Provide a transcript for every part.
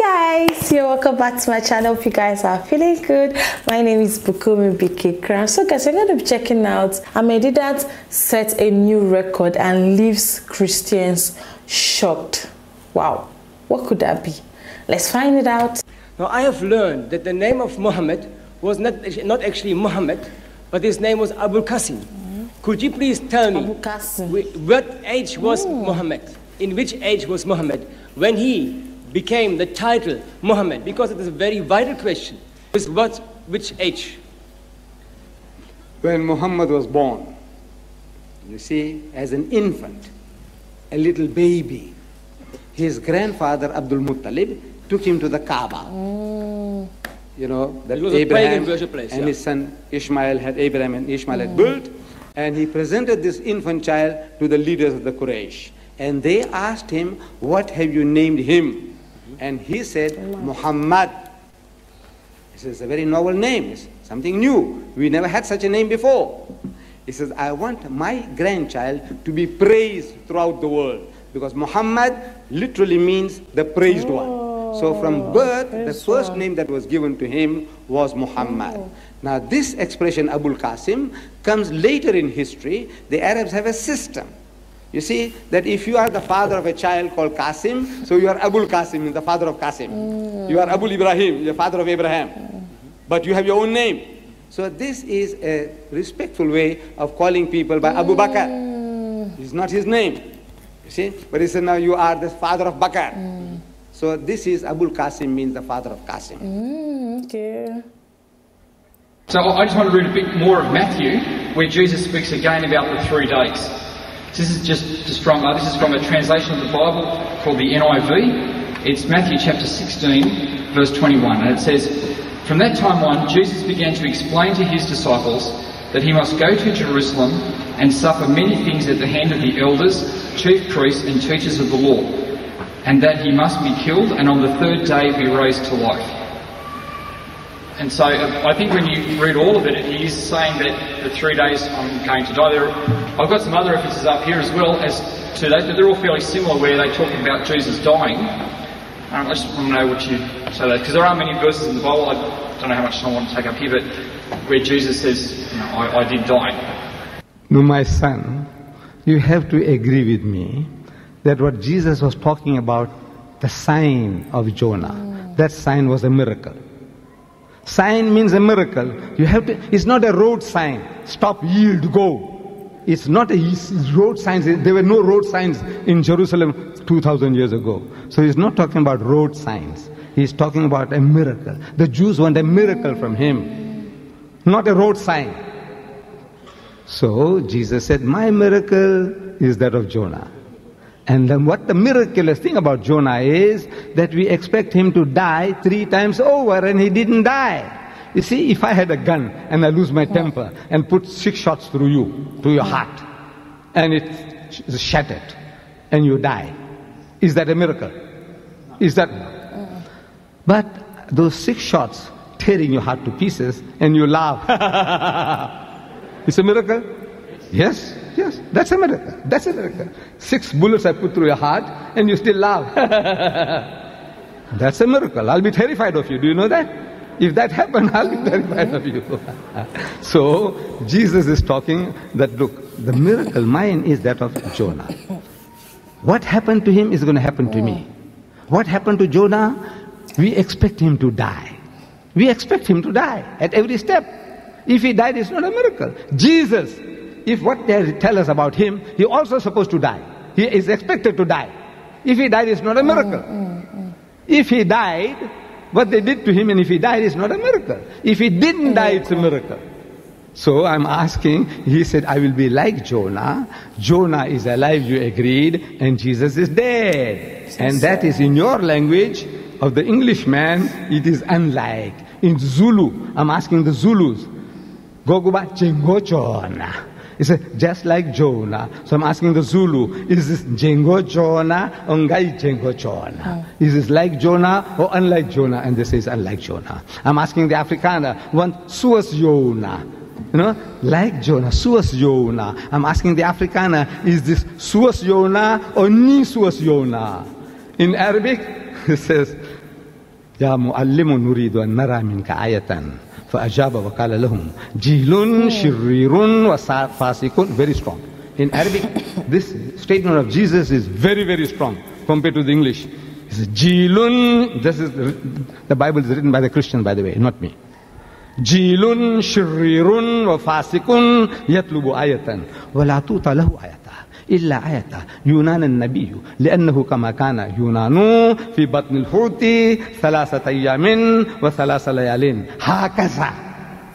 Guys, you're welcome back to my channel. Hope you guys are feeling good. My name is Bukumi BK Crown. So guys, we're going to be checking out Ahmed Deedat set a new record and leaves Christians shocked. Wow, what could that be? Let's find it out. Now I have learned that the name of Muhammad was not actually Muhammad, but his name was Abu Qasim. Could you please tell me what age was Muhammad? In which age was Muhammad when he became the title Muhammad? Because it is a very vital question. Which age? When Muhammad was born, you see, as an infant, a little baby, his grandfather Abdul Muttalib took him to the Kaaba. You know, that Abraham and his son Ishmael had built, and he presented this infant child to the leaders of the Quraysh. And they asked him, what have you named him? And he said, Muhammad. This is a very novel name. It's something new. We never had such a name before. He says, I want my grandchild to be praised throughout the world. Because Muhammad literally means the praised one. So from birth, the first name that was given to him was Muhammad. Now this expression, Abul Qasim, comes later in history. The Arabs have a system. You see, that if you are the father of a child called Qasim, so you are Abul Qasim, the father of Qasim. You are Abul Ibrahim, the father of Abraham. But you have your own name. So this is a respectful way of calling people by Abu Bakr. It's not his name. You see, but he said, now you are the father of Bakr. So this is Abul Qasim, means the father of Qasim. Okay. So I just want to read a bit more of Matthew, where Jesus speaks again about the 3 days. This is from a translation of the Bible called the NIV. It's Matthew chapter 16, verse 21, and it says, from that time on, Jesus began to explain to his disciples that he must go to Jerusalem and suffer many things at the hand of the elders, chief priests and teachers of the law, and that he must be killed and on the 3rd day be raised to life. And so I think when you read all of it, he is saying that the 3 days I'm going to die. I've got some other references up here as well as to those, but they're all fairly similar where they talk about Jesus dying. I just want to know what you say that, because there are many verses in the Bible, I don't know how much time I want to take up here, but where Jesus says, you know, I did die. No, my son, you have to agree with me that what Jesus was talking about, the sign of Jonah, that sign was a miracle. Sign means a miracle. You have to, it's not a road sign. Stop, yield, go. It's not a road signs. There were no road signs in Jerusalem 2,000 years ago. So he's not talking about road signs. He's talking about a miracle. The Jews want a miracle from him, not a road sign. So Jesus said, my miracle is that of Jonah. And then what the miraculous thing about Jonah is that we expect him to die 3 times over and he didn't die. You see, if I had a gun and I lose my temper and put 6 shots through you, to your heart, and it's shattered and you die, is that a miracle? Is that? But those 6 shots tearing your heart to pieces and you laugh. It's a miracle? Yes. Yes, that's a miracle. That's a miracle. 6 bullets I put through your heart and you still laugh. That's a miracle. I'll be terrified of you. Do you know that? If that happened, I'll be terrified of you. So, Jesus is talking that, look, the miracle mine is that of Jonah. What happened to him is going to happen to me. What happened to Jonah? We expect him to die. We expect him to die at every step. If he died, it's not a miracle. Jesus, if what they tell us about him, he also supposed to die. He is expected to die. If he died, it's not a miracle. If he died, what they did to him, and if he died, it's not a miracle. If he didn't die, it's a miracle. So I'm asking, he said, I will be like Jonah. Jonah is alive, you agreed, and Jesus is dead. And that is in your language of the Englishman, it is unlike. In Zulu, I'm asking the Zulus, Goguba Chengo Jonah. He said, just like Jonah. So I'm asking the Zulu, is this Jengo Jonah or Ngai Jengo Jonah? Is this like Jonah or unlike Jonah? And they say it's unlike Jonah. I'm asking the Afrikaner, one Suas Jonah. You know, like Jonah, Suas Jonah. I'm asking the Afrikaner, is this Suas Jonah or Ni Suas Jonah? In Arabic, it says, يا معلم نريد أن نرى منك آية فأجاب وقال لهم جيل شرير وفاسق. Very strong. In Arabic, this statement of Jesus is very, very strong compared to the English. He says, Jilun, this is the Bible is written by the Christians, by the way, not me. Jilun shirirun wa fasikun yatlubu ayatan wa la tuta lahu ayata illa ayata yunan an-nabiy li'annahu kama kana yunanu fi batn al-huti thalathat ayamin wa thalatha layalin hakaza.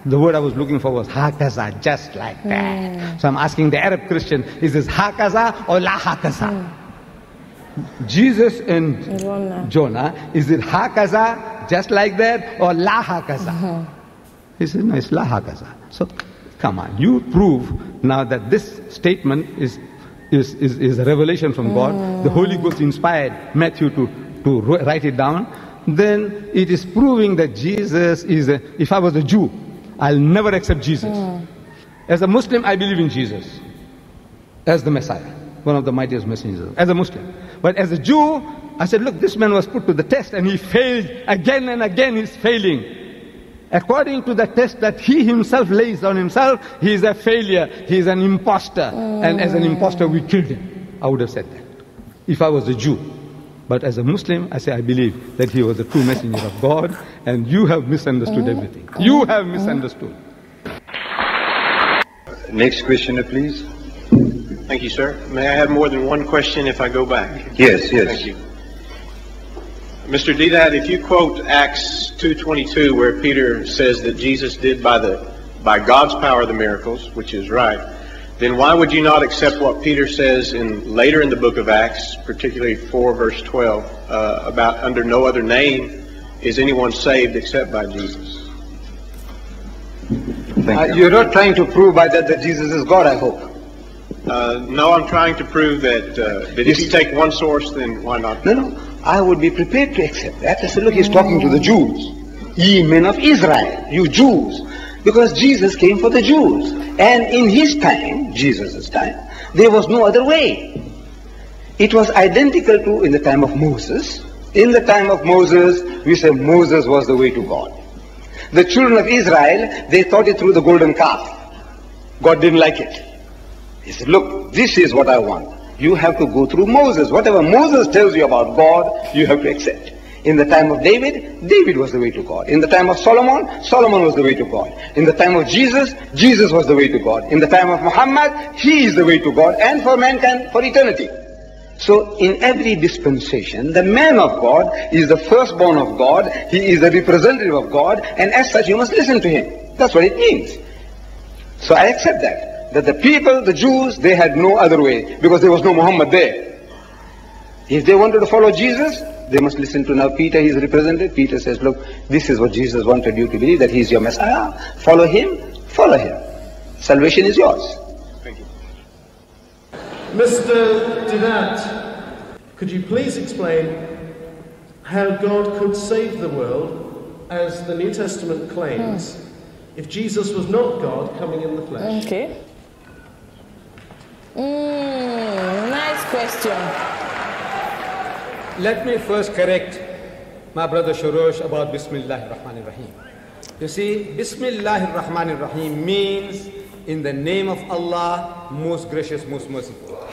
The word I was looking for was hakaza, just like that. So I'm asking the Arab Christian, is this hakaza or la hakaza? Jesus and Jonah, is it hakaza, just like that, or la hakaza? He says, no, it's la hakaza. So, come on, you prove now that this statement is a revelation from God. The Holy Ghost inspired Matthew to write it down. Then it is proving that Jesus is if I was a Jew, I'll never accept Jesus. As a Muslim, I believe in Jesus as the Messiah, one of the mightiest messengers, as a Muslim. But as a Jew, I said, look, this man was put to the test and he failed again and again. He's failing. According to the test that he himself lays on himself, he is a failure. He is an imposter. And as an imposter, we killed him. I would have said that if I was a Jew. But as a Muslim, I say I believe that he was a true messenger of God, and you have misunderstood everything. You have misunderstood. Next questioner, please. Thank you, sir. May I have more than one question if I go back? Yes, yes. Thank you. Mr. Deedat, if you quote Acts 2:22, where Peter says that Jesus did by God's power the miracles, which is right, then why would you not accept what Peter says later in the book of Acts, particularly 4 verse 12, about under no other name is anyone saved except by Jesus? You're not trying to prove by that Jesus is God, I hope. No, I'm trying to prove that if you take one source, then why not? No. I would be prepared to accept that. I said, look, he's talking to the Jews. Ye men of Israel, you Jews. Because Jesus came for the Jews. And in his time, Jesus' time, there was no other way. It was identical to in the time of Moses. In the time of Moses, we say Moses was the way to God. The children of Israel, they thought it through the golden calf. God didn't like it. He said, look, this is what I want. You have to go through Moses. Whatever Moses tells you about God, you have to accept. In the time of David, David was the way to God. In the time of Solomon, Solomon was the way to God. In the time of Jesus, Jesus was the way to God. In the time of Muhammad, he is the way to God, and for mankind, for eternity. So in every dispensation, the man of God is the firstborn of God. He is the representative of God, and as such, you must listen to him. That's what it means. So I accept that the people, the Jews, they had no other way, because there was no Muhammad there. If they wanted to follow Jesus, they must listen to now Peter, his representative. Peter says, look, this is what Jesus wanted you to believe, that he is your Messiah. Follow him, follow him. Salvation is yours. Thank you. Mr. Deedat, could you please explain how God could save the world, as the New Testament claims, if Jesus was not God coming in the flesh? Okay. Nice question. Let me first correct my brother Shorosh about Bismillahir Rahmanir Rahim. You see, Bismillahir Rahmanir Rahim means in the name of Allah, most gracious, most merciful.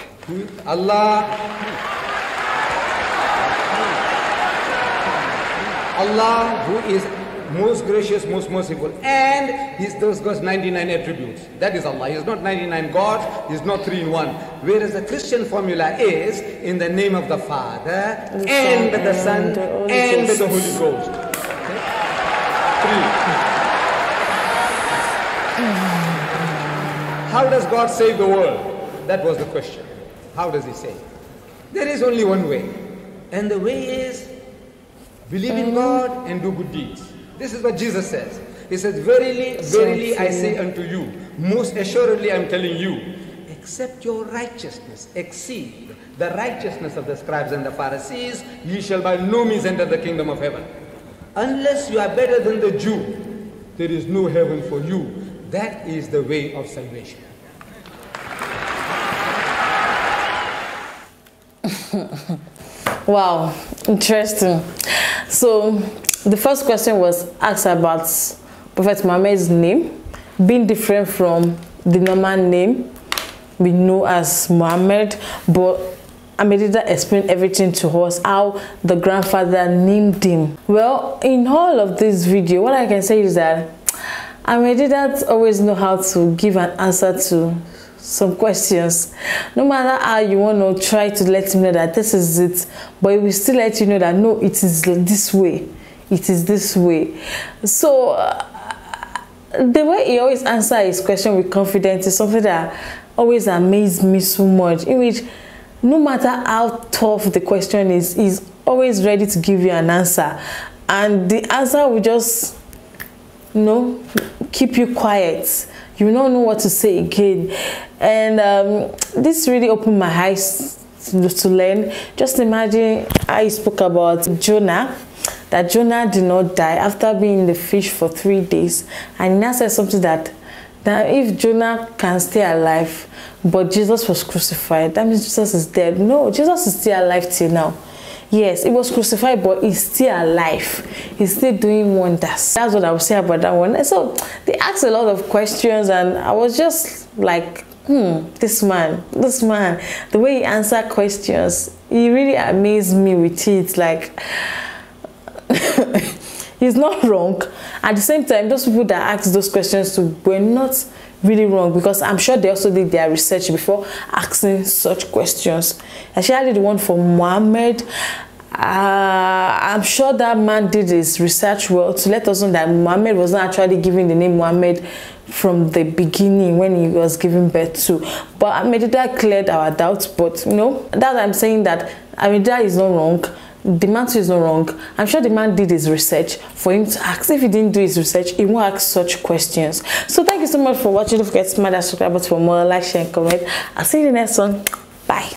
Allah who is most gracious, most merciful, and those 99 attributes. That is Allah. He is not 99 gods, he is not 3 in 1. Whereas the Christian formula is in the name of the Father, and the Son, and the Holy Ghost. Okay? 3. How does God save the world? That was the question. How does he save? There is only one way. And the way is believe in God and do good deeds. This is what Jesus says. He says, verily, verily, I say unto you, most assuredly I am telling you, except your righteousness exceed the righteousness of the scribes and the Pharisees, ye shall by no means enter the kingdom of heaven. Unless you are better than the Jew, there is no heaven for you. That is the way of salvation. Wow, interesting. So the first question was asked about Prophet Muhammad's name being different from the normal name we know as Muhammad, but Ahmed Deedat explained everything to us, how the grandfather named him. Well, in all of this video, what I can say is that Ahmed Deedat always know how to give an answer to some questions. No matter how you want to try to let him know that this is it, but he will still let you know that no, it is this way. It is this way. So the way he always answers his question with confidence is something that always amazed me so much, in which no matter how tough the question is, he's always ready to give you an answer, and the answer will just, you know, keep you quiet. You don't know what to say again. And this really opened my eyes to learn. Just imagine I spoke about Jonah, that Jonah did not die after being in the fish for 3 days, and he now said something that if Jonah can stay alive but Jesus was crucified, that means Jesus is dead. No, Jesus is still alive till now. Yes, he was crucified, but he's still alive. He's still doing wonders. That's what I would say about that one. And so they asked a lot of questions, and I was just like, this man, the way he answered questions, he really amazed me with it. Like, he's not wrong. At the same time, those people that asked those questions were not really wrong, because I'm sure they also did their research before asking such questions. Especially the one for Muhammad. I'm sure that man did his research well to let us know that Muhammad was not actually given the name Muhammad from the beginning when he was giving birth to. But Ahmed Deedat cleared our doubts. But you know, that I'm saying that Ahmed Deedat is not wrong. The man too is not wrong. I'm sure the man did his research for him to ask. If he didn't do his research, he won't ask such questions. So thank you so much for watching. Don't forget to smash that subscribe button for more, like, share, and comment. I'll see you in the next one. Bye.